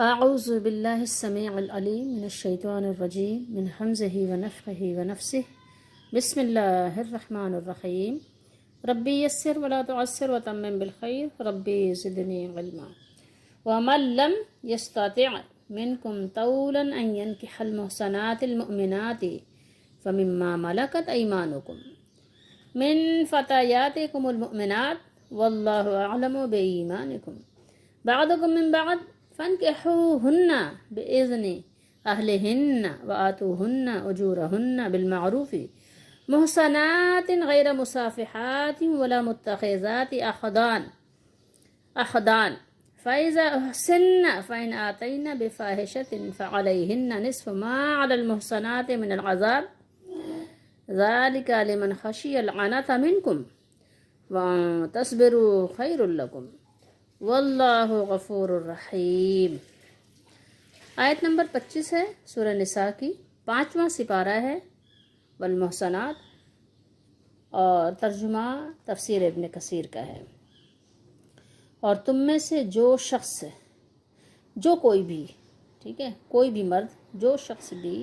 اعوذ باللہ السمیع العلیم من الشیطان الرجیم من حمزہ ونفخہ ونفسہ بسم اللہ الرحمن الرحیم ربی یسر ولا تعسر وتمم بالخیر ربی زدنی علما ومن لم یستطع منکم طولا ان ينکح المحصنات المؤمنات فمما ملکت ایمانکم من فتیاتکم المؤمنات واللہ اعلم بایمانکم بعضکم من بعض فانكحوهن بإذن أهلهن وآتوهن أجورهن بالمعروف محصنات غير مصافحات ولا متخذات أخدان فإذا أحسن فإن آتين بفاحشة فعليهن نصف ما على المحصنات من العذاب ذلك لمن خشي العنة منكم وأن تصبروا خير لكم واللہ غفور الرحیم۔ آیت نمبر 25 ہے سورہ نساء کی، 5واں سپارہ ہے والمحصنات، اور ترجمہ تفسیر ابن کثیر کا ہے۔ اور تم میں سے جو شخص، جو کوئی بھی، ٹھیک ہے، کوئی بھی مرد، جو شخص بھی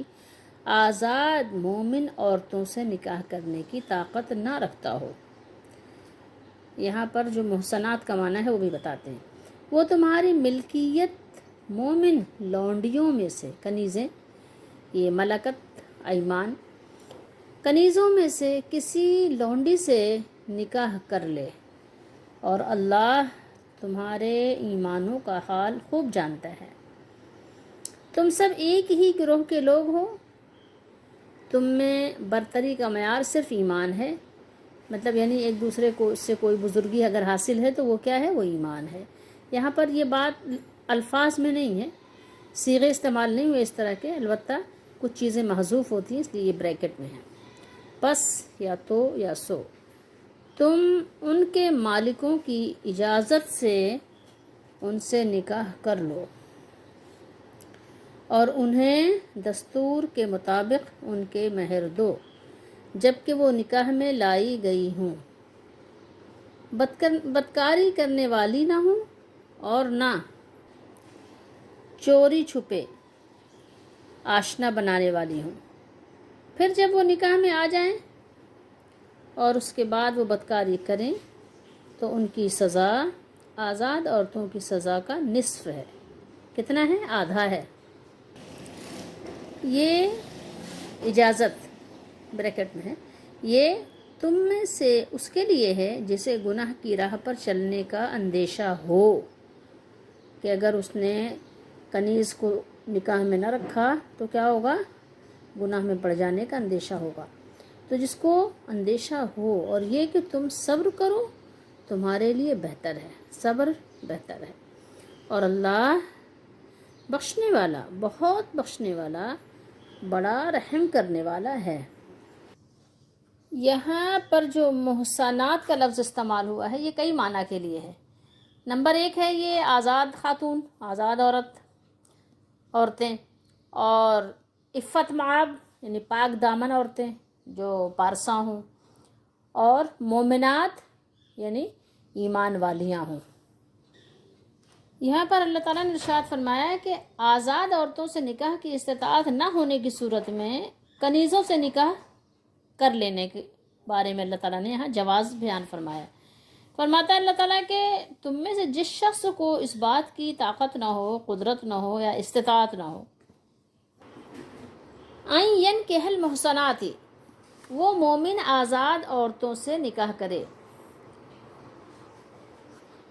آزاد مومن عورتوں سے نکاح کرنے کی طاقت نہ رکھتا ہو، یہاں پر جو محصنات کا معنی ہے وہ بھی بتاتے ہیں، وہ تمہاری ملکیت مومن لونڈیوں میں سے، کنیزیں، یہ ملکت ایمان، کنیزوں میں سے کسی لونڈی سے نکاح کر لے، اور اللہ تمہارے ایمانوں کا حال خوب جانتا ہے۔ تم سب ایک ہی گروہ کے لوگ ہو، تم میں برتری کا معیار صرف ایمان ہے، مطلب یعنی ایک دوسرے کو اس سے کوئی بزرگی اگر حاصل ہے تو وہ کیا ہے، وہ ایمان ہے۔ یہاں پر یہ بات الفاظ میں نہیں ہے، صیغے استعمال نہیں ہوئے اس طرح کے، البتہ کچھ چیزیں محذوف ہوتی ہیں اس لیے یہ بریکٹ میں ہیں۔ پس یا تو یا سو تم ان کے مالکوں کی اجازت سے ان سے نکاح کر لو، اور انہیں دستور کے مطابق ان کے مہر دو، جبکہ وہ نکاح میں لائی گئی ہوں، بدکاری کرنے والی نہ ہوں اور نہ چوری چھپے آشنا بنانے والی ہوں۔ پھر جب وہ نکاح میں آ جائیں اور اس کے بعد وہ بدکاری کریں تو ان کی سزا آزاد عورتوں کی سزا کا نصف ہے۔ کتنا ہے؟ آدھا ہے۔ یہ اجازت بریکٹ میں ہے، یہ تم میں سے اس کے لیے ہے جسے گناہ کی راہ پر چلنے کا اندیشہ ہو، کہ اگر اس نے کنیز کو نکاح میں نہ رکھا تو کیا ہوگا، گناہ میں پڑ جانے کا اندیشہ ہوگا۔ تو جس کو اندیشہ ہو، اور یہ کہ تم صبر کرو تمہارے لیے بہتر ہے، صبر بہتر ہے، اور اللہ بخشنے والا، بہت بخشنے والا، بڑا رحم کرنے والا ہے۔ یہاں پر جو محصنات کا لفظ استعمال ہوا ہے یہ کئی معنی کے لیے ہے۔ نمبر 1 ہے یہ آزاد خاتون، آزاد عورتیں، اور عفت مآب یعنی پاک دامن عورتیں جو پارساں ہوں، اور مومنات یعنی ایمان والیاں ہوں۔ یہاں پر اللہ تعالیٰ نے ارشاد فرمایا ہے کہ آزاد عورتوں سے نکاح کی استطاعت نہ ہونے کی صورت میں کنیزوں سے نکاح کر لینے کے بارے میں اللہ تعالیٰ نے یہاں جواز بیان فرمایا۔ فرماتا ہے اللہ تعالیٰ کہ تم میں سے جس شخص کو اس بات کی طاقت نہ ہو، قدرت نہ ہو یا استطاعت نہ ہو، ان ينكح المحصنات، وہ مومن آزاد عورتوں سے نکاح کرے۔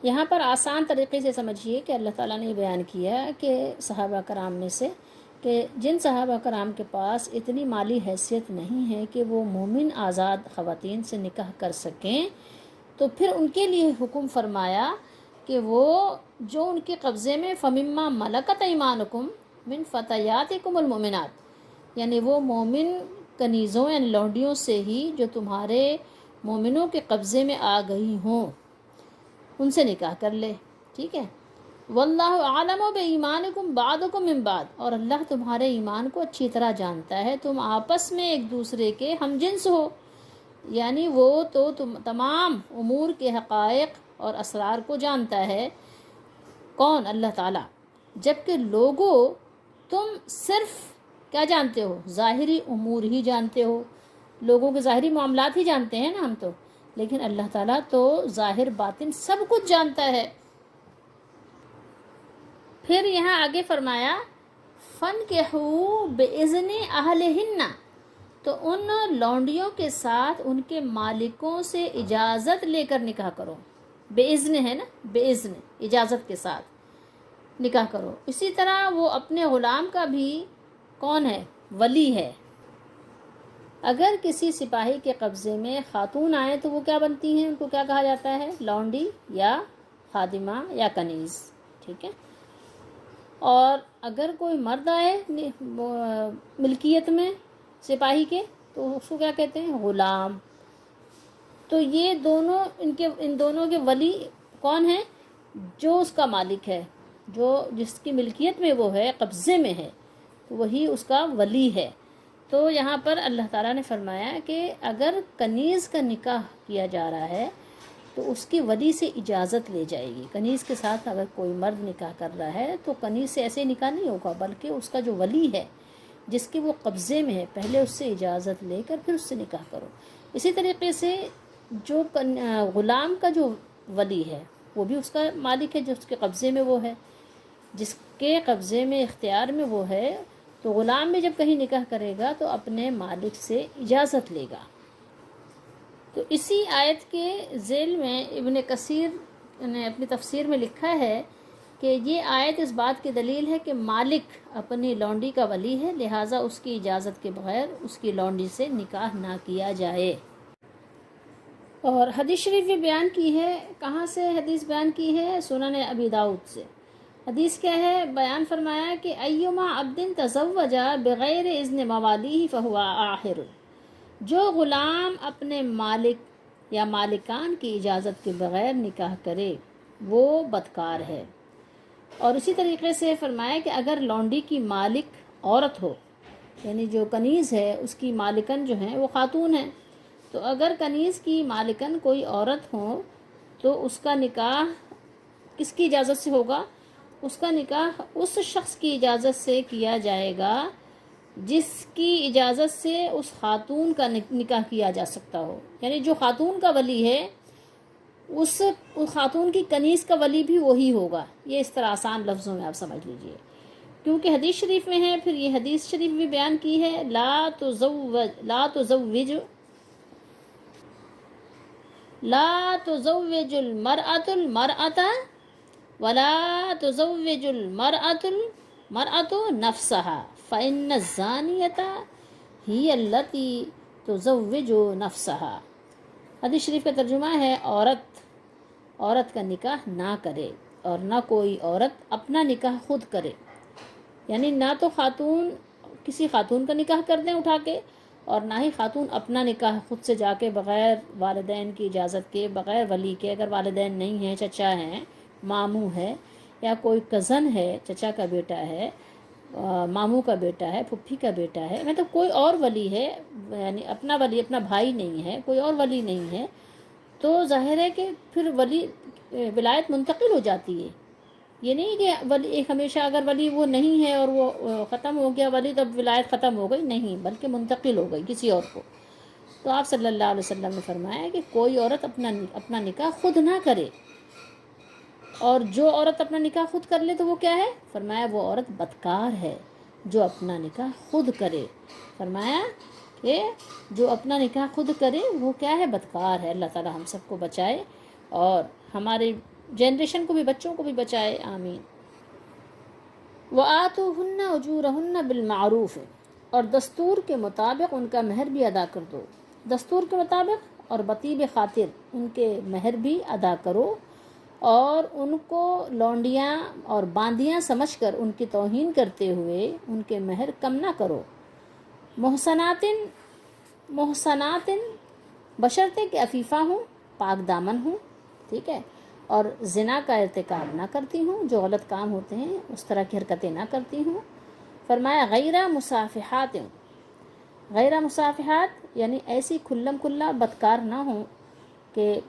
یہاں پر آسان طریقے سے سمجھیے کہ اللہ تعالیٰ نے بیان کیا کہ صحابہ کرام میں سے کہ جن صحابہ کرام کے پاس اتنی مالی حیثیت نہیں ہے کہ وہ مومن آزاد خواتین سے نکاح کر سکیں، تو پھر ان کے لیے حکم فرمایا کہ وہ جو ان کے قبضے میں فمما ملکت ایمانکم من فتیاتکم المؤمنات، یعنی وہ مومن کنیزوں یعنی لونڈیوں سے ہی جو تمہارے مومنوں کے قبضے میں آ گئی ہوں، ان سے نکاح کر لے، ٹھیک ہے۔ واللہ عالم بایمانکم بعضکم من بعض، اور اللہ تمہارے ایمان کو اچھی طرح جانتا ہے، تم آپس میں ایک دوسرے کے ہم جنس ہو، یعنی وہ تو تمام امور کے حقائق اور اسرار کو جانتا ہے۔ کون؟ اللہ تعالیٰ۔ جبکہ لوگوں تم صرف کیا جانتے ہو؟ ظاہری امور ہی جانتے ہو، لوگوں کے ظاہری معاملات ہی جانتے ہیں نا ہم تو، لیکن اللہ تعالیٰ تو ظاہر باطن سب کچھ جانتا ہے۔ پھر یہاں آگے فرمایا فَانْكِحُوا بِإِذْنِ أَهْلِهِنَّ، تو ان لونڈیوں کے ساتھ ان کے مالکوں سے اجازت لے کر نکاح کرو۔ بے اذن ہے نا، بے اذن اجازت کے ساتھ نکاح کرو۔ اسی طرح وہ اپنے غلام کا بھی کون ہے؟ ولی ہے۔ اگر کسی سپاہی کے قبضے میں خاتون آئے تو وہ کیا بنتی ہیں؟ ان کو کیا کہا جاتا ہے؟ لونڈی یا خادمہ یا کنیز، ٹھیک ہے۔ اور اگر کوئی مرد آئے ملکیت میں سپاہی کے تو اس کو کیا کہتے ہیں؟ غلام۔ تو یہ دونوں ان دونوں کے ولی کون ہیں؟ جو اس کا مالک ہے، جو جس کی ملکیت میں وہ ہے، قبضے میں ہے، تو وہی اس کا ولی ہے۔ تو یہاں پر اللہ تعالیٰ نے فرمایا کہ اگر کنیز کا نکاح کیا جا رہا ہے تو اس کی ولی سے اجازت لے جائے گی۔ کنیز کے ساتھ اگر کوئی مرد نکاح کر رہا ہے تو کنیز سے ایسے نکاح نہیں ہوگا، بلکہ اس کا جو ولی ہے جس کے وہ قبضے میں ہے، پہلے اس سے اجازت لے کر پھر اس سے نکاح کرو۔ اسی طریقے سے جو غلام کا جو ولی ہے وہ بھی اس کا مالک ہے، جو اس کے قبضے میں وہ ہے، جس کے قبضے میں اختیار میں وہ ہے، تو غلام بھی جب کہیں نکاح کرے گا تو اپنے مالک سے اجازت لے گا۔ تو اسی آیت کے ذیل میں ابن کثیر نے اپنی تفسیر میں لکھا ہے کہ یہ آیت اس بات کی دلیل ہے کہ مالک اپنی لونڈی کا ولی ہے، لہٰذا اس کی اجازت کے بغیر اس کی لونڈی سے نکاح نہ کیا جائے۔ اور حدیث شریف بھی بیان کی ہے، کہاں سے حدیث بیان کی ہے؟ سنن ابی داؤد سے۔ حدیث کیا ہے؟ بیان فرمایا کہ ایما عبد تزوج بغیر اذن موالیہ فہو آخر، جو غلام اپنے مالک یا مالکان کی اجازت کے بغیر نکاح کرے وہ بدکار ہے۔ اور اسی طریقے سے فرمایا کہ اگر لونڈی کی مالک عورت ہو، یعنی جو کنیز ہے اس کی مالکن جو ہیں وہ خاتون ہیں، تو اگر کنیز کی مالکن کوئی عورت ہو تو اس کا نکاح کس کی اجازت سے ہوگا؟ اس کا نکاح اس شخص کی اجازت سے کیا جائے گا جس کی اجازت سے اس خاتون کا نکاح کیا جا سکتا ہو، یعنی جو خاتون کا ولی ہے اس خاتون کی کنیز کا ولی بھی وہی ہوگا۔ یہ اس طرح آسان لفظوں میں آپ سمجھ لیجئے، کیونکہ حدیث شریف میں ہے، پھر یہ حدیث شریف بھی بیان کی ہے لا تزوج المرأة المرأة ولا تزوج المرأة نفسها فإن الزانية هي التي تزوج نفسها۔ حدیث شریف کا ترجمہ ہے عورت کا نکاح نہ کرے اور نہ کوئی عورت اپنا نکاح خود کرے، یعنی نہ تو خاتون کسی خاتون کا نکاح کر دیں اٹھا کے، اور نہ ہی خاتون اپنا نکاح خود سے جا کے بغیر والدین کی اجازت کے، بغیر ولی کے، اگر والدین نہیں ہیں، چچا ہیں، ماموں ہے، یا کوئی کزن ہے، چچا کا بیٹا ہے، ماموں کا بیٹا ہے، پھپھی کا بیٹا ہے، مطلب کوئی اور ولی ہے، یعنی اپنا ولی اپنا بھائی نہیں ہے، کوئی اور ولی نہیں ہے، تو ظاہر ہے کہ پھر ولی ولایت منتقل ہو جاتی ہے۔ یہ نہیں کہ ولی ایک ہمیشہ اگر ولی وہ نہیں ہے اور وہ ختم ہو گیا ولی، تب ولایت ختم ہو گئی، نہیں، بلکہ منتقل ہو گئی کسی اور کو۔ تو آپ صلی اللہ علیہ وسلم نے فرمایا کہ کوئی عورت اپنا نکاح خود نہ کرے، اور جو عورت اپنا نکاح خود کر لے تو وہ کیا ہے؟ فرمایا وہ عورت بدکار ہے جو اپنا نکاح خود کرے۔ فرمایا کہ جو اپنا نکاح خود کرے وہ کیا ہے؟ بدکار ہے۔ اللہ تعالی ہم سب کو بچائے اور ہمارے جنریشن کو بھی، بچوں کو بھی بچائے، آمین۔ وَآتُوهُنَّ أُجُورَهُنَّ بِالْمَعْرُوفِ، اور دستور کے مطابق ان کا مہر بھی ادا کر دو، دستور کے مطابق اور بطیب خاطر ان کے مہر بھی ادا کرو، اور ان کو لونڈیاں اور باندیاں سمجھ کر ان کی توہین کرتے ہوئے ان کے مہر کم نہ کرو۔ محسنات بشرطے کہ عفیفہ ہوں، پاک دامن ہوں، ٹھیک ہے، اور زنا کا ارتکاب نہ کرتی ہوں، جو غلط کام ہوتے ہیں اس طرح کی حرکتیں نہ کرتی ہوں۔ فرمایا غیر مصافحات یعنی ایسی کھلم کھلا بدکار نہ ہوں کہ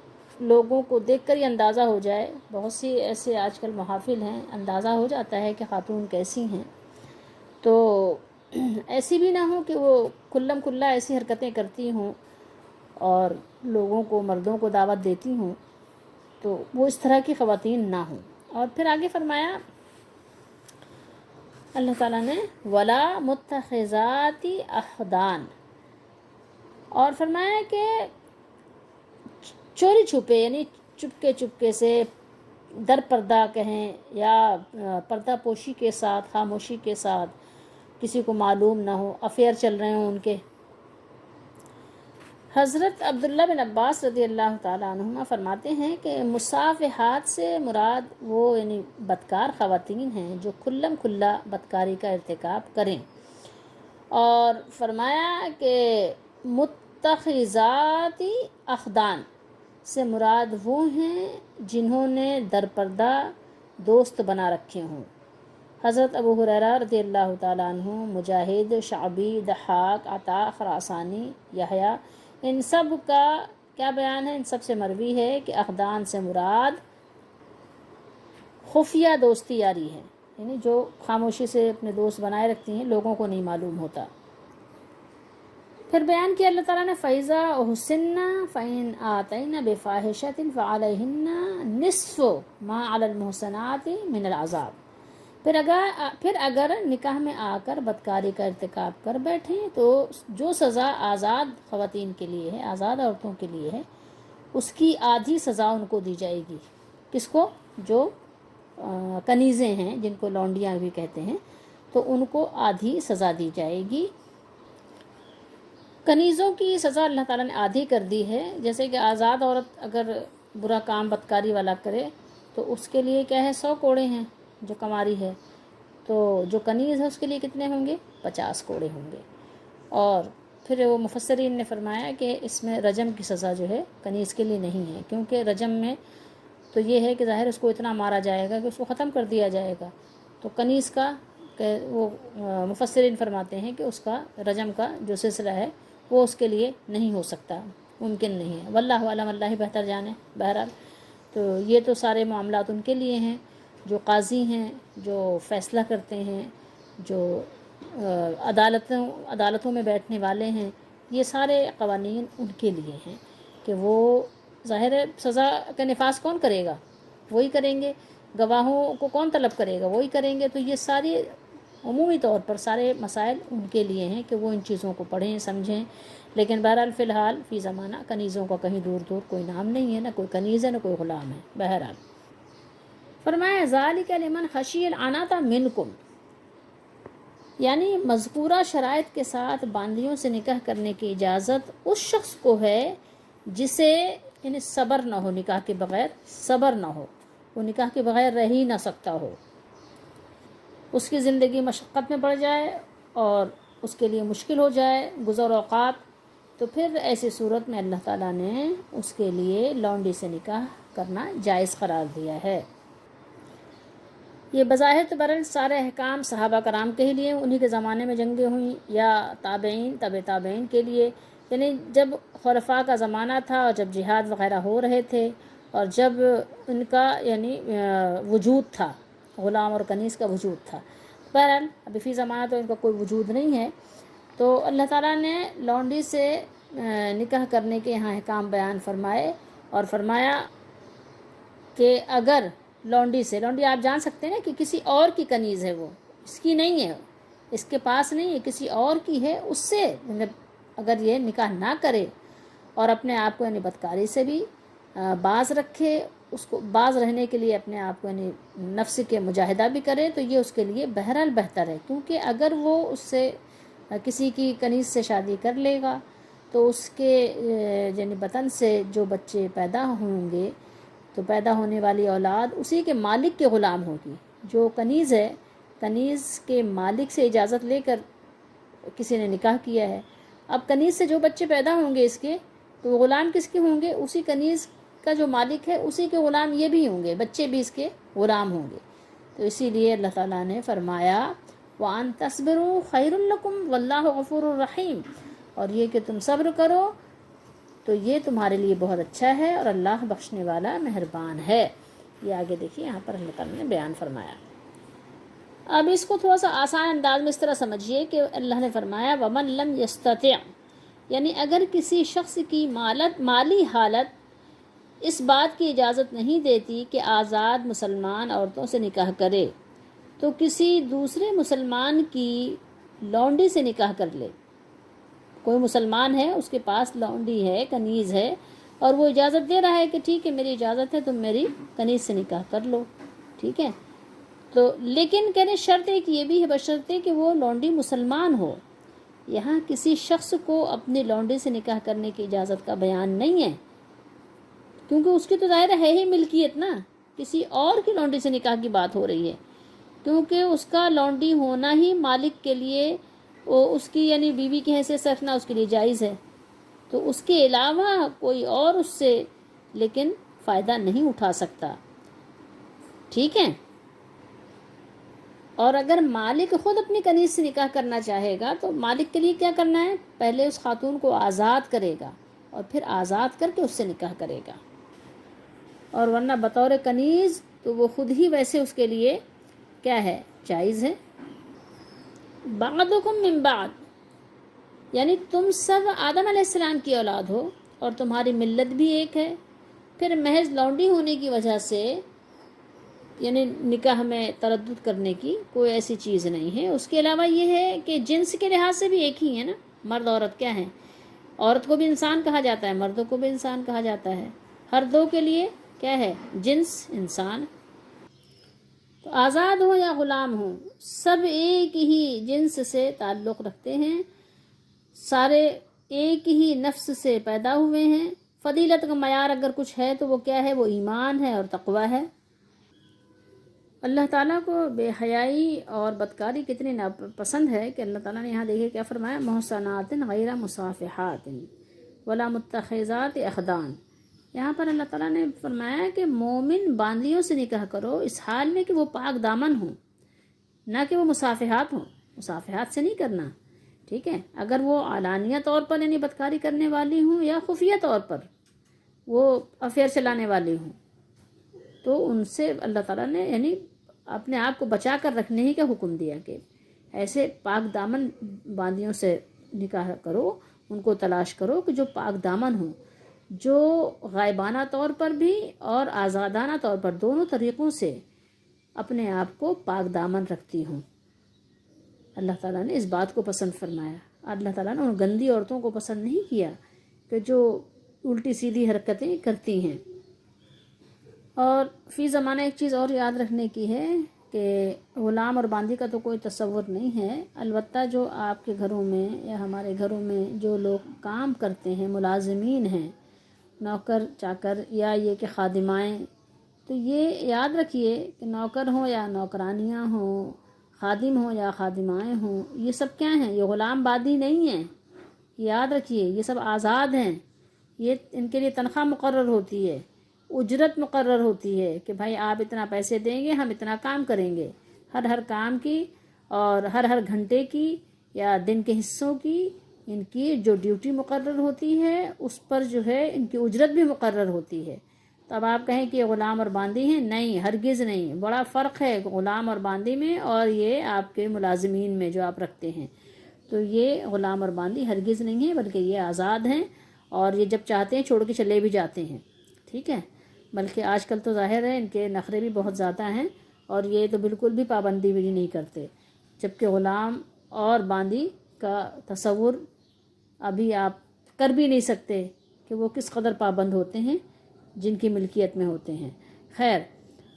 لوگوں کو دیکھ کر ہی اندازہ ہو جائے، بہت سی ایسے آج کل محافل ہیں، اندازہ ہو جاتا ہے کہ خاتون کیسی ہیں، تو ایسی بھی نہ ہو کہ وہ کھلم کھلا ایسی حرکتیں کرتی ہوں اور لوگوں کو، مردوں کو دعوت دیتی ہوں، تو وہ اس طرح کی خواتین نہ ہوں۔ اور پھر آگے فرمایا اللہ تعالیٰ نے ولا متخذاتی اخدان، اور فرمایا کہ چوری چھپے یعنی چپکے سے، در پردہ کہیں یا پردہ پوشی کے ساتھ، خاموشی کے ساتھ، کسی کو معلوم نہ ہو، افیئر چل رہے ہوں ان کے۔ حضرت عبداللہ بن عباس رضی اللہ تعالیٰ عنہما فرماتے ہیں کہ مصافحات سے مراد وہ یعنی بدکار خواتین ہیں جو کھلم کھلا بدکاری کا ارتکاب کریں، اور فرمایا کہ متخذاتی اخدان سے مراد وہ ہیں جنہوں نے در پردہ دوست بنا رکھے ہوں۔ حضرت ابو ہریرہ رضی اللہ تعالیٰ عنہ، مجاہد، شعبی، ضحاک، عطا، خراسانی، یحییٰ، ان سب کا کیا بیان ہے؟ ان سب سے مروی ہے کہ اخدان سے مراد خفیہ دوستی یاری ہے، یعنی جو خاموشی سے اپنے دوست بنائے رکھتی ہیں، لوگوں کو نہیں معلوم ہوتا۔ پھر بیان کیا اللہ تعالیٰ نے فَإِذَا أُحْسِنَّ فَإِنْ آتَيْنَ بِفَاحِشَةٍ فَعَلَيْهِنَّ نِصْفُ مَا عَلَى الْمُحْصَنَاتِ مِنَ الْعَذَابِ، پھر اگر نکاح میں آ کر بدکاری کا ارتکاب کر بیٹھیں تو جو سزا آزاد خواتین کے لیے ہے، آزاد عورتوں کے لیے ہے، اس کی آدھی سزا ان کو دی جائے گی۔ کس کو؟ جو کنیزیں ہیں، جن کو لونڈیاں بھی کہتے ہیں، تو ان کو آدھی سزا دی جائے گی۔ کنیزوں کی سزا اللہ تعالیٰ نے آدھی کر دی ہے، جیسے کہ آزاد عورت اگر برا کام بدکاری والا کرے تو اس کے لیے کیا ہے؟ 100 کوڑے ہیں جو کماری ہے، تو جو کنیز ہے اس کے لیے کتنے ہوں گے؟ 50 کوڑے ہوں گے۔ اور پھر وہ مفسرین نے فرمایا کہ اس میں رجم کی سزا جو ہے کنیز کے لیے نہیں ہے، کیونکہ رجم میں تو یہ ہے کہ ظاہر اس کو اتنا مارا جائے گا کہ اس کو ختم کر دیا جائے گا، تو کنیز کا وہ مفسرین فرماتے ہیں کہ اس کا رجم کا جو سلسلہ ہے وہ اس کے لیے نہیں ہو سکتا، ممکن نہیں ہے۔ واللہ علم، اللہ ہی بہتر جانے۔ بہرحال تو یہ تو سارے معاملات ان کے لیے ہیں جو قاضی ہیں، جو فیصلہ کرتے ہیں، جو عدالتوں میں بیٹھنے والے ہیں، یہ سارے قوانین ان کے لیے ہیں کہ وہ ظاہر ہے سزا کا نفاذ کون کرے گا؟ وہی کریں گے۔ گواہوں کو کون طلب کرے گا؟ وہی کریں گے۔ تو یہ ساری عمومی طور پر سارے مسائل ان کے لیے ہیں کہ وہ ان چیزوں کو پڑھیں، سمجھیں۔ لیکن بہرحال فی الحال فی زمانہ کنیزوں کا کہیں دور دور کوئی نام نہیں ہے، نہ کوئی کنیز ہے، نہ کوئی غلام ہے۔ بہرحال فرمایا ذالک لمن خشی العنۃ منکم، یعنی مذکورہ شرائط کے ساتھ باندیوں سے نکاح کرنے کی اجازت اس شخص کو ہے جسے یعنی صبر نہ ہو، نکاح کے بغیر صبر نہ ہو، وہ نکاح کے بغیر رہ ہی نہ سکتا ہو، اس کی زندگی مشقت میں پڑ جائے اور اس کے لیے مشکل ہو جائے گزر اوقات، تو پھر ایسی صورت میں اللہ تعالیٰ نے اس کے لیے لونڈی سے نکاح کرنا جائز قرار دیا ہے۔ یہ بظاہر تو برحال سارے احکام صحابہ کرام کے ہی لیے، انہی کے زمانے میں جنگیں ہوئیں، یا تابعین، تابعین کے لیے، یعنی جب خلفاء کا زمانہ تھا اور جب جہاد وغیرہ ہو رہے تھے اور جب ان کا یعنی وجود تھا، غلام اور کنیز کا وجود تھا۔ بہرحال ابھی فی زمانہ تو ان کا کوئی وجود نہیں ہے، تو اللہ تعالیٰ نے لونڈی سے نکاح کرنے کے یہاں احکام بیان فرمائے اور فرمایا کہ اگر لونڈی سے، لونڈی آپ جان سکتے ہیں نا کہ کسی اور کی کنیز ہے، وہ اس کی نہیں ہے، اس کے پاس نہیں ہے، کسی اور کی ہے، اس سے اگر یہ نکاح نہ کرے اور اپنے آپ کو یعنی بدکاری سے بھی باز رکھے، اس کو باز رہنے کے لیے اپنے آپ کو یعنی نفس کے مجاہدہ بھی کرے، تو یہ اس کے لیے بہرحال بہتر ہے، کیونکہ اگر وہ اس سے کسی کی کنیز سے شادی کر لے گا تو اس کے یعنی بطن سے جو بچے پیدا ہوں گے تو پیدا ہونے والی اولاد اسی کے مالک کے غلام ہوگی۔ جو کنیز ہے، کنیز کے مالک سے اجازت لے کر کسی نے نکاح کیا ہے، اب کنیز سے جو بچے پیدا ہوں گے اس کے، تو وہ غلام کس کے ہوں گے؟ اسی کنیز کا جو مالک ہے اسی کے غلام یہ بھی ہوں گے، بچے بھی اس کے غلام ہوں گے۔ تو اسی لیے اللہ تعالیٰ نے فرمایا وَأَن تَصْبِرُوا خَيْرٌ لَكُمْ وَاللَّهُ غَفُورٌ رَحِيمٌ، اور یہ کہ تم صبر کرو تو یہ تمہارے لیے بہت اچھا ہے اور اللہ بخشنے والا مہربان ہے۔ یہ آگے دیکھیے یہاں پر اللہ تعالیٰ نے بیان فرمایا۔ اب اس کو تھوڑا سا آسان انداز میں اس طرح سمجھیے کہ اللہ نے فرمایا وَمَن لَمْ يَسْتَطِعْ، یعنی اگر کسی شخص کی مالی حالت اس بات کی اجازت نہیں دیتی کہ آزاد مسلمان عورتوں سے نکاح کرے تو کسی دوسرے مسلمان کی لونڈی سے نکاح کر لے۔ کوئی مسلمان ہے، اس کے پاس لونڈی ہے، کنیز ہے، اور وہ اجازت دے رہا ہے کہ ٹھیک ہے میری اجازت ہے، تم میری کنیز سے نکاح کر لو، ٹھیک ہے، تو لیکن کہنے شرط ایک یہ بھی ہے، بشرطے کہ وہ لونڈی مسلمان ہو۔ یہاں کسی شخص کو اپنی لونڈی سے نکاح کرنے کی اجازت کا بیان نہیں ہے، کیونکہ اس کی تو ظاہر ہے ہی ملکیت نا، کسی اور کی لونڈی سے نکاح کی بات ہو رہی ہے، کیونکہ اس کا لونڈی ہونا ہی مالک کے لیے اس کی یعنی بیوی کی حیثیت سے رکھنا اس کے لیے جائز ہے، تو اس کے علاوہ کوئی اور اس سے لیکن فائدہ نہیں اٹھا سکتا، ٹھیک ہے۔ اور اگر مالک خود اپنی کنیز سے نکاح کرنا چاہے گا تو مالک کے لیے کیا کرنا ہے؟ پہلے اس خاتون کو آزاد کرے گا اور پھر آزاد کر کے اس سے نکاح کرے گا، اور ورنہ بطور کنیز تو وہ خود ہی ویسے اس کے لیے کیا ہے؟ جائز ہے۔ بعضکم من بعد، یعنی تم سب آدم علیہ السلام کی اولاد ہو اور تمہاری ملت بھی ایک ہے، پھر محض لونڈی ہونے کی وجہ سے یعنی نکاح میں تردد کرنے کی کوئی ایسی چیز نہیں ہے۔ اس کے علاوہ یہ ہے کہ جنس کے لحاظ سے بھی ایک ہی ہے نا، مرد عورت کیا ہیں؟ عورت کو بھی انسان کہا جاتا ہے، مردوں کو بھی انسان کہا جاتا ہے، ہر دو کے لیے کیا ہے؟ جنس انسان۔ تو آزاد ہو یا غلام ہو، سب ایک ہی جنس سے تعلق رکھتے ہیں، سارے ایک ہی نفس سے پیدا ہوئے ہیں۔ فضیلت کا معیار اگر کچھ ہے تو وہ کیا ہے؟ وہ ایمان ہے اور تقوی ہے۔ اللہ تعالیٰ کو بے حیائی اور بدکاری کتنی ناپسند ہے کہ اللہ تعالیٰ نے یہاں دیکھے کیا فرمایا، محصنات غیر مصافحات ولا متخذات اخدان۔ یہاں پر اللہ تعالیٰ نے فرمایا کہ مومن باندیوں سے نکاح کرو اس حال میں کہ وہ پاک دامن ہوں، نہ کہ وہ مصافحات ہوں، مصافحات سے نہیں کرنا، ٹھیک ہے۔ اگر وہ علانیہ طور پر یعنی بدکاری کرنے والی ہوں یا خفیہ طور پر وہ افیئر چلانے والی ہوں تو ان سے اللہ تعالیٰ نے یعنی اپنے آپ کو بچا کر رکھنے ہی کا حکم دیا کہ ایسے پاک دامن باندیوں سے نکاح کرو، ان کو تلاش کرو کہ جو پاک دامن ہوں، جو غائبانہ طور پر بھی اور آزادانہ طور پر دونوں طریقوں سے اپنے آپ کو پاک دامن رکھتی ہوں۔ اللہ تعالیٰ نے اس بات کو پسند فرمایا۔ اللہ تعالیٰ نے ان گندی عورتوں کو پسند نہیں کیا کہ جو الٹی سیدھی حرکتیں کرتی ہیں۔ اور فی زمانہ ایک چیز اور یاد رکھنے کی ہے کہ غلام اور باندی کا تو کوئی تصور نہیں ہے، البتہ جو آپ کے گھروں میں یا ہمارے گھروں میں جو لوگ کام کرتے ہیں، ملازمین ہیں، نوکر چاکر یا یہ کہ خادمائیں، تو یہ یاد رکھیے کہ نوکر ہوں یا نوکرانیاں ہوں، خادم ہوں یا خادمائیں ہوں، یہ سب کیا ہیں؟ یہ غلام باندی نہیں ہیں، یاد رکھیے یہ سب آزاد ہیں۔ یہ ان کے لیے تنخواہ مقرر ہوتی ہے، اجرت مقرر ہوتی ہے کہ بھائی آپ اتنا پیسے دیں گے، ہم اتنا کام کریں گے، ہر کام کی اور ہر گھنٹے کی یا دن کے حصوں کی ان کی جو ڈیوٹی مقرر ہوتی ہے اس پر جو ہے ان کی اجرت بھی مقرر ہوتی ہے۔ تو اب آپ کہیں کہ یہ غلام اور باندی ہیں، نہیں، ہرگز نہیں، بڑا فرق ہے غلام اور باندی میں اور یہ آپ کے ملازمین میں جو آپ رکھتے ہیں۔ تو یہ غلام اور باندی ہرگز نہیں ہیں بلکہ یہ آزاد ہیں، اور یہ جب چاہتے ہیں چھوڑ کے چلے بھی جاتے ہیں، ٹھیک ہے۔ بلکہ آج کل تو ظاہر ہے ان کے نخرے بھی بہت زیادہ ہیں اور یہ تو بالکل بھی پابندی بھی نہیں کرتے، جبکہ غلام اور باندی کا تصور ابھی آپ کر بھی نہیں سکتے کہ وہ کس قدر پابند ہوتے ہیں جن کی ملکیت میں ہوتے ہیں۔ خیر،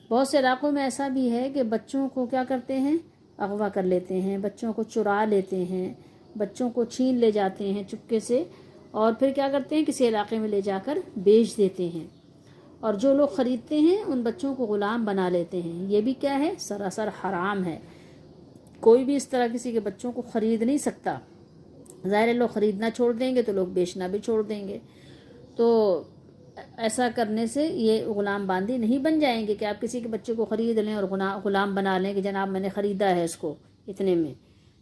بہت سے علاقوں میں ایسا بھی ہے کہ بچوں کو کیا کرتے ہیں؟ اغوا کر لیتے ہیں، بچوں کو چرا لیتے ہیں، بچوں کو چھین لے جاتے ہیں چپکے سے، اور پھر کیا کرتے ہیں؟ کسی علاقے میں لے جا کر بیچ دیتے ہیں، اور جو لوگ خریدتے ہیں ان بچوں کو غلام بنا لیتے ہیں۔ یہ بھی کیا ہے؟ سراسر حرام ہے۔ کوئی بھی اس طرح کسی کے بچوں کو خرید نہیں سکتا، ظاہر ہے لوگ خریدنا چھوڑ دیں گے تو لوگ بیچنا بھی چھوڑ دیں گے، تو ایسا کرنے سے یہ غلام باندی نہیں بن جائیں گے کہ آپ کسی کے بچے کو خرید لیں اور غلام بنا لیں کہ جناب میں نے خریدا ہے اس کو اتنے میں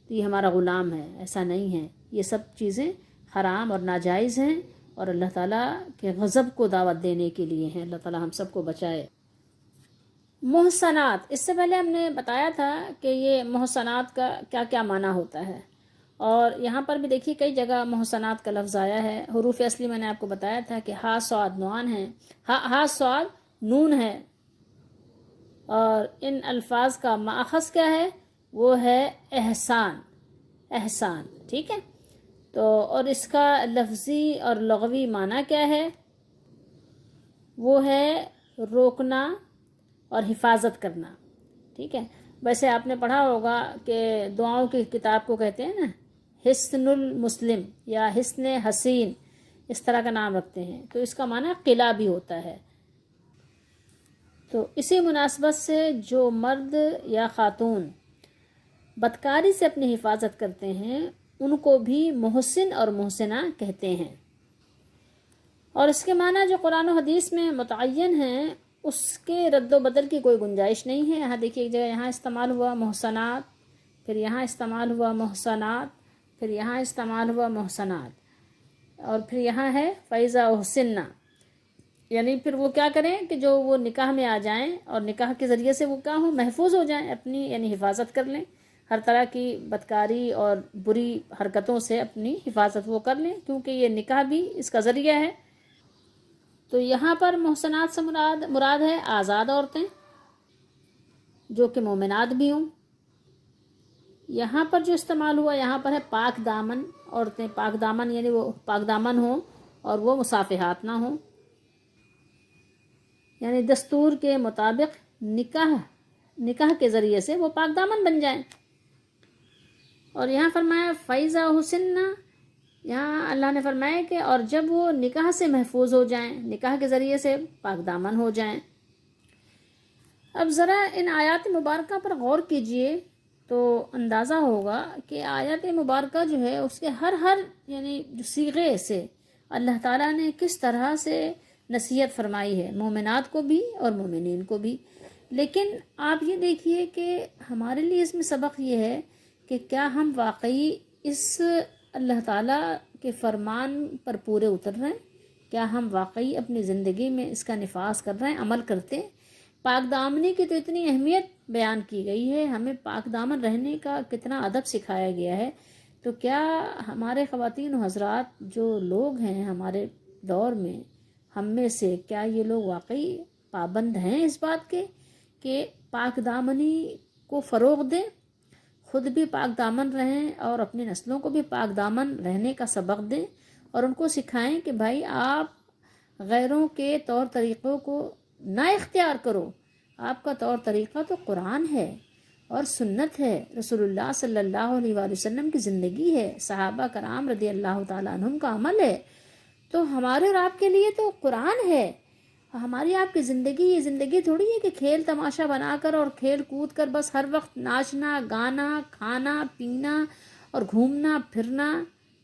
تو یہ ہمارا غلام ہے، ایسا نہیں ہے۔ یہ سب چیزیں حرام اور ناجائز ہیں، اور اللہ تعالیٰ کے غضب کو دعوت دینے کے لیے ہیں۔ اللہ تعالیٰ ہم سب کو بچائے۔ محسنات، اس سے پہلے ہم نے بتایا تھا کہ یہ محسنات کا کیا کیا معنی ہوتا ہے، اور یہاں پر بھی دیکھیے کئی جگہ محسنات کا لفظ آیا ہے۔ حروف اصلی میں نے آپ کو بتایا تھا کہ ہا صاد نون ہے، ہا صاد نون ہے، اور ان الفاظ کا ماخذ کیا ہے؟ وہ ہے احسان، احسان، ٹھیک ہے۔ تو اور اس کا لفظی اور لغوی معنی کیا ہے؟ وہ ہے روکنا اور حفاظت کرنا، ٹھیک ہے۔ ویسے آپ نے پڑھا ہوگا کہ دعاؤں کی کتاب کو کہتے ہیں نا حسن المسلم یا حسن حسین، اس طرح کا نام رکھتے ہیں، تو اس کا معنی قلعہ بھی ہوتا ہے۔ تو اسی مناسبت سے جو مرد یا خاتون بدکاری سے اپنی حفاظت کرتے ہیں ان کو بھی محسن اور محسنہ کہتے ہیں، اور اس کے معنی جو قرآن و حدیث میں متعین ہیں اس کے رد و بدل کی کوئی گنجائش نہیں ہے۔ یہاں دیکھیے ایک جگہ یہاں استعمال ہوا محسنات، پھر یہاں استعمال ہوا محسنات، پھر یہاں استعمال ہوا محسنات، اور پھر یہاں ہے فَإِذَا أُحْسِنَّ، یعنی پھر وہ کیا کریں کہ جو وہ نکاح میں آ جائیں اور نکاح کے ذریعے سے وہ کیا ہوں، محفوظ ہو جائیں، اپنی یعنی حفاظت کر لیں، ہر طرح کی بدکاری اور بری حرکتوں سے اپنی حفاظت وہ کر لیں، کیونکہ یہ نکاح بھی اس کا ذریعہ ہے۔ تو یہاں پر محسنات سے مراد ہے آزاد عورتیں جو کہ مومنات بھی ہوں۔ یہاں پر جو استعمال ہوا یہاں پر ہے پاک دامن عورتیں، پاک دامن یعنی وہ پاک دامن ہوں اور وہ مصافحات نہ ہوں، یعنی دستور کے مطابق نکاح کے ذریعے سے وہ پاک دامن بن جائیں۔ اور یہاں فرمایا فَإِذَا أُحْسِنَّ، یہاں اللہ نے فرمایا کہ اور جب وہ نکاح سے محفوظ ہو جائیں، نکاح کے ذریعے سے پاک دامن ہو جائیں۔ اب ذرا ان آیات مبارکہ پر غور کیجئے تو اندازہ ہوگا کہ آیات مبارکہ جو ہے اس کے ہر یعنی صیغے سے اللہ تعالیٰ نے کس طرح سے نصیحت فرمائی ہے، مومنات کو بھی اور مومنین کو بھی۔ لیکن آپ یہ دیکھیے کہ ہمارے لیے اس میں سبق یہ ہے کہ کیا ہم واقعی اس اللہ تعالیٰ کے فرمان پر پورے اتر رہے ہیں؟ کیا ہم واقعی اپنی زندگی میں اس کا نفاذ کر رہے ہیں، عمل کرتے ہیں؟ پاک دامنی کی تو اتنی اہمیت بیان کی گئی ہے، ہمیں پاک دامن رہنے کا کتنا ادب سکھایا گیا ہے، تو کیا ہمارے خواتین و حضرات جو لوگ ہیں ہمارے دور میں، ہم میں سے کیا یہ لوگ واقعی پابند ہیں اس بات کے کہ پاک دامنی کو فروغ دیں، خود بھی پاک دامن رہیں اور اپنی نسلوں کو بھی پاک دامن رہنے کا سبق دیں، اور ان کو سکھائیں کہ بھائی آپ غیروں کے طور طریقوں کو نہ اختیار کرو، آپ کا طور طریقہ تو قرآن ہے اور سنت ہے، رسول اللہ صلی اللہ علیہ وآلہ وسلم کی زندگی ہے، صحابہ کرام رضی اللہ تعالیٰ عنہم کا عمل ہے، تو ہمارے اور آپ کے لیے تو قرآن ہے۔ ہماری آپ کی زندگی یہ زندگی تھوڑی ہے کہ کھیل تماشا بنا کر اور کھیل کود کر بس ہر وقت ناچنا گانا کھانا پینا اور گھومنا پھرنا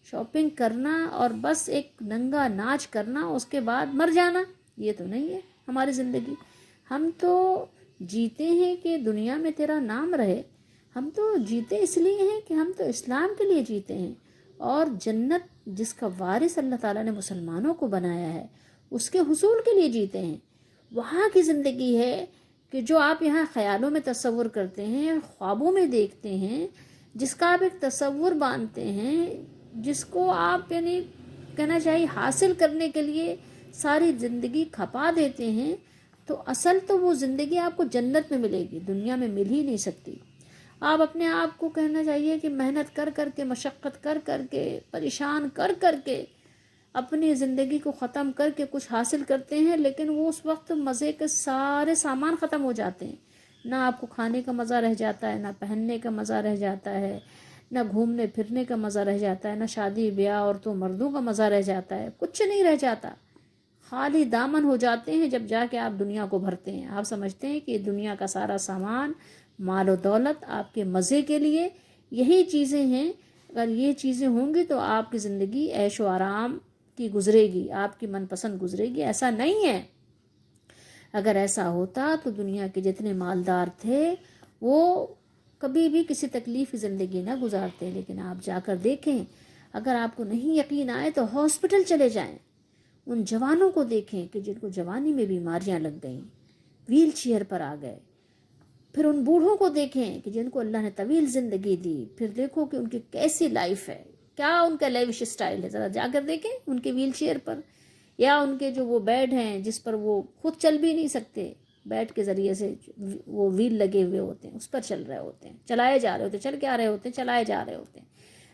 شاپنگ کرنا اور بس ایک ننگا ناچ کرنا، اس کے بعد مر جانا۔ یہ تو نہیں ہے ہماری زندگی۔ ہم تو جیتے ہیں کہ دنیا میں تیرا نام رہے، ہم تو جیتے اس لیے ہیں کہ ہم تو اسلام کے لیے جیتے ہیں، اور جنت جس کا وارث اللہ تعالیٰ نے مسلمانوں کو بنایا ہے اس کے حصول کے لیے جیتے ہیں۔ وہاں کی زندگی ہے کہ جو آپ یہاں خیالوں میں تصور کرتے ہیں، خوابوں میں دیکھتے ہیں، جس کا آپ ایک تصور باندھتے ہیں، جس کو آپ یعنی کہنا چاہیے حاصل کرنے کے لیے ساری زندگی کھپا دیتے ہیں، تو اصل تو وہ زندگی آپ کو جنت میں ملے گی، دنیا میں مل ہی نہیں سکتی۔ آپ اپنے آپ کو کہنا چاہیے کہ محنت کر کر کے، مشقت کر کر کے، پریشان کر کر کے اپنی زندگی کو ختم کر کے کچھ حاصل کرتے ہیں، لیکن وہ اس وقت مزے کے سارے سامان ختم ہو جاتے ہیں، نہ آپ کو کھانے کا مزہ رہ جاتا ہے، نہ پہننے کا مزہ رہ جاتا ہے، نہ گھومنے پھرنے کا مزہ رہ جاتا ہے، نہ شادی بیاہ عورتوں مردوں کا مزہ رہ جاتا ہے، کچھ نہیں رہ جاتا، خالی دامن ہو جاتے ہیں جب جا کے آپ دنیا کو بھرتے ہیں۔ آپ سمجھتے ہیں کہ دنیا کا سارا سامان مال و دولت آپ کے مزے کے لیے یہی چیزیں ہیں، اگر یہ چیزیں ہوں گی تو آپ کی زندگی عیش و آرام کی گزرے گی، آپ کی من پسند گزرے گی۔ ایسا نہیں ہے۔ اگر ایسا ہوتا تو دنیا کے جتنے مالدار تھے وہ کبھی بھی کسی تکلیف کی زندگی نہ گزارتے، لیکن آپ جا کر دیکھیں، اگر آپ کو نہیں یقین آئے تو ہاسپٹل چلے جائیں، ان جوانوں کو دیکھیں کہ جن کو جوانی میں بیماریاں لگ گئیں، ویل چیئر پر آ گئے. پھر ان بوڑھوں کو دیکھیں کہ جن کو اللہ نے طویل زندگی دی، پھر دیکھو کہ ان کی کیسی لائف ہے، کیا ان کا لیوش اسٹائل ہے. ذرا جا کر دیکھیں ان کے ویل چیئر پر، یا ان کے جو وہ بیڈ ہیں جس پر وہ خود چل بھی نہیں سکتے، بیڈ کے ذریعے سے وہ ویل لگے ہوئے ہوتے ہیں، اس پر چل رہے ہوتے ہیں، چلائے جا رہے ہوتے ہیں، چل کے آ رہے ہوتے ہیں، چلائے جا رہے ہوتے ہیں.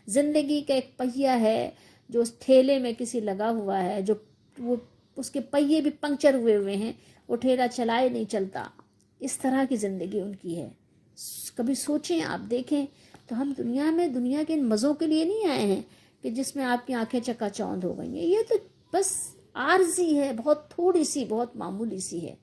زندگی کا ایک پہیہ ہے جو اس ٹھیلے میں کسی لگا ہوا ہے، جو وہ اس کے پہیے بھی پنکچر ہوئے ہوئے ہیں، وہ ٹھیلا چلائے نہیں چلتا. اس طرح کی زندگی ان کی ہے. کبھی سوچیں، آپ دیکھیں تو ہم دنیا میں دنیا کے ان مزوں کے لیے نہیں آئے ہیں کہ جس میں آپ کی آنکھیں چکا چوند ہو گئی ہیں. یہ تو بس عارضی ہے، بہت تھوڑی سی، بہت معمولی سی ہے،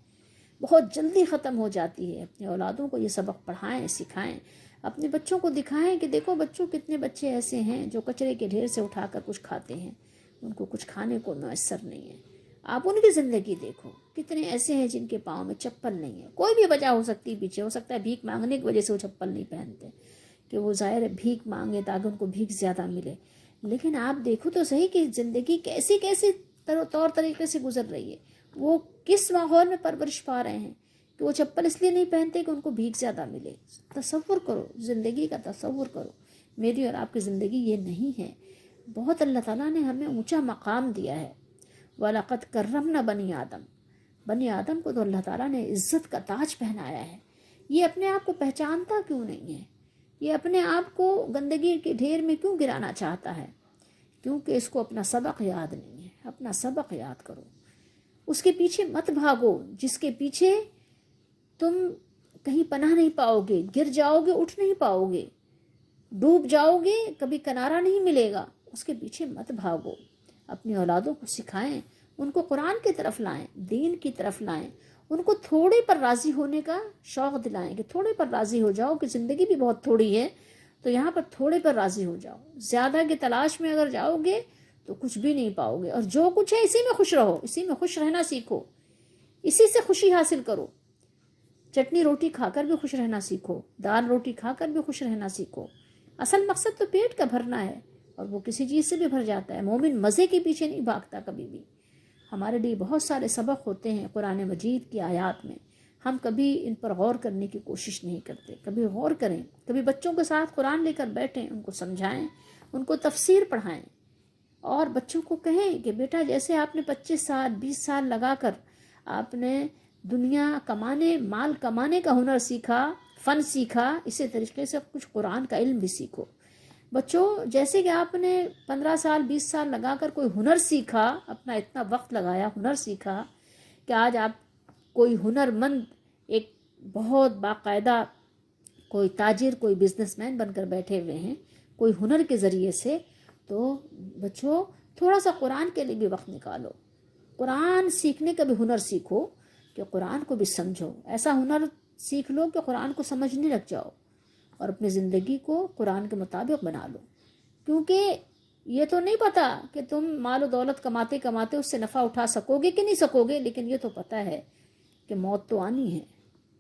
بہت جلدی ختم ہو جاتی ہے. اپنے اولادوں کو یہ سبق پڑھائیں، سکھائیں، اپنے بچوں کو دکھائیں کہ دیکھو بچوں، کتنے بچے ایسے ہیں جو کچرے کے ڈھیر سے اٹھا کر کچھ کھاتے ہیں، ان کو کچھ کھانے کو میسر نہیں ہے. آپ ان کی زندگی دیکھو، کتنے ایسے ہیں جن کے پاؤں میں چپل نہیں ہے. کوئی بھی وجہ ہو سکتی ہے پیچھے، ہو سکتا ہے بھیک مانگنے کی وجہ سے وہ چپل نہیں پہنتے، کہ وہ ظاہر ہے بھیک مانگے تاکہ ان کو بھیک زیادہ ملے. لیکن آپ دیکھو تو صحیح کہ زندگی کیسی کیسی طور طریقے سے گزر رہی ہے. وہ کس ماحول میں پرورش پا رہے ہیں کہ وہ چپل اس لیے نہیں پہنتے کہ ان کو بھیک زیادہ ملے. تصور کرو، زندگی کا تصور کرو. میری اور آپ کی زندگی یہ نہیں ہے. بہت اللہ تعالیٰ نے ہمیں اونچا مقام دیا ہے. وَلَقَدْ كَرَّمْنَا بَنِي آدم. بنی آدم کو تو اللہ تعالیٰ نے عزت کا تاج پہنایا ہے. یہ اپنے آپ کو پہچانتا کیوں نہیں ہے؟ یہ اپنے آپ کو گندگی کے ڈھیر میں کیوں گرانا چاہتا ہے؟ کیونکہ اس کو اپنا سبق یاد نہیں ہے. اپنا سبق یاد کرو، اس کے پیچھے مت بھاگو جس کے پیچھے تم کہیں پناہ نہیں پاؤ گے، گر جاؤ گے، اٹھ نہیں پاؤ گے، ڈوب جاؤ گے، کبھی کنارہ نہیں ملے گا. اس کے پیچھے مت بھاگو. اپنی اولادوں کو سکھائیں، ان کو قرآن کی طرف لائیں، دین کی طرف لائیں. ان کو تھوڑے پر راضی ہونے کا شوق دلائیں کہ تھوڑے پر راضی ہو جاؤ، کہ زندگی بھی بہت تھوڑی ہے، تو یہاں پر تھوڑے پر راضی ہو جاؤ. زیادہ کی تلاش میں اگر جاؤ گے تو کچھ بھی نہیں پاؤ گے. اور جو کچھ ہے اسی میں خوش رہو، اسی میں خوش رہنا سیکھو، اسی سے خوشی حاصل کرو. چٹنی روٹی کھا کر بھی خوش رہنا سیکھو، دال روٹی کھا کر بھی خوش رہنا سیکھو. اصل مقصد تو پیٹ کا بھرنا ہے، اور وہ کسی چیز سے بھی بھر جاتا ہے. مومن مزے کے پیچھے نہیں بھاگتا کبھی بھی. ہمارے لیے بہت سارے سبق ہوتے ہیں قرآن مجید کی آیات میں، ہم کبھی ان پر غور کرنے کی کوشش نہیں کرتے. کبھی غور کریں، کبھی بچوں کے ساتھ قرآن لے کر بیٹھیں، ان کو سمجھائیں، ان کو تفسیر پڑھائیں، اور بچوں کو کہیں کہ بیٹا جیسے آپ نے 25 سال 20 سال لگا کر آپ نے دنیا کمانے، مال کمانے کا ہنر سیکھا، فن سیکھا، اسی طریقے سے کچھ قرآن کا علم بھی سیکھو. بچوں جیسے کہ آپ نے 15 سال 20 سال لگا کر کوئی ہنر سیکھا، اپنا اتنا وقت لگایا، ہنر سیکھا کہ آج آپ کوئی ہنر مند، ایک بہت باقاعدہ کوئی تاجر، کوئی بزنس مین بن کر بیٹھے ہوئے ہیں کوئی ہنر کے ذریعے سے. تو بچوں تھوڑا سا قرآن کے لیے بھی وقت نکالو، قرآن سیکھنے کا بھی ہنر سیکھو، کہ قرآن کو بھی سمجھو. ایسا ہنر سیکھ لو کہ قرآن کو سمجھنے لگ جاؤ، اور اپنی زندگی کو قرآن کے مطابق بنا لو. کیونکہ یہ تو نہیں پتا کہ تم مال و دولت کماتے کماتے اس سے نفع اٹھا سکو گے کہ نہیں سکو گے، لیکن یہ تو پتا ہے کہ موت تو آنی ہے،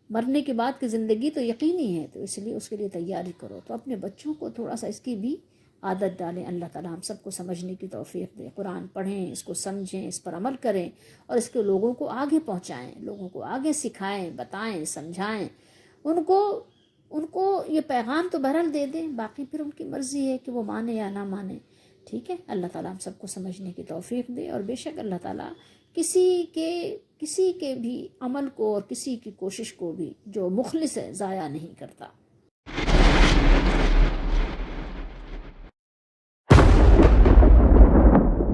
مرنے کے بعد کی زندگی تو یقینی ہے. تو اس لیے اس کے لیے تیاری کرو. تو اپنے بچوں کو تھوڑا سا اس کی بھی عادت ڈالیں. اللہ تعالیٰ ہم سب کو سمجھنے کی توفیق دے. قرآن پڑھیں، اس کو سمجھیں، اس پر عمل کریں، اور اس کے لوگوں کو آگے پہنچائیں، لوگوں کو آگے سکھائیں، بتائیں، سمجھائیں. ان کو یہ پیغام تو بہرحال دے دیں، باقی پھر ان کی مرضی ہے کہ وہ مانے یا نہ مانے. ٹھیک ہے، اللہ تعالیٰ ہم سب کو سمجھنے کی توفیق دے. اور بے شک اللہ تعالیٰ کسی کے بھی عمل کو اور کسی کی کوشش کو بھی جو مخلص ہے ضائع نہیں کرتا.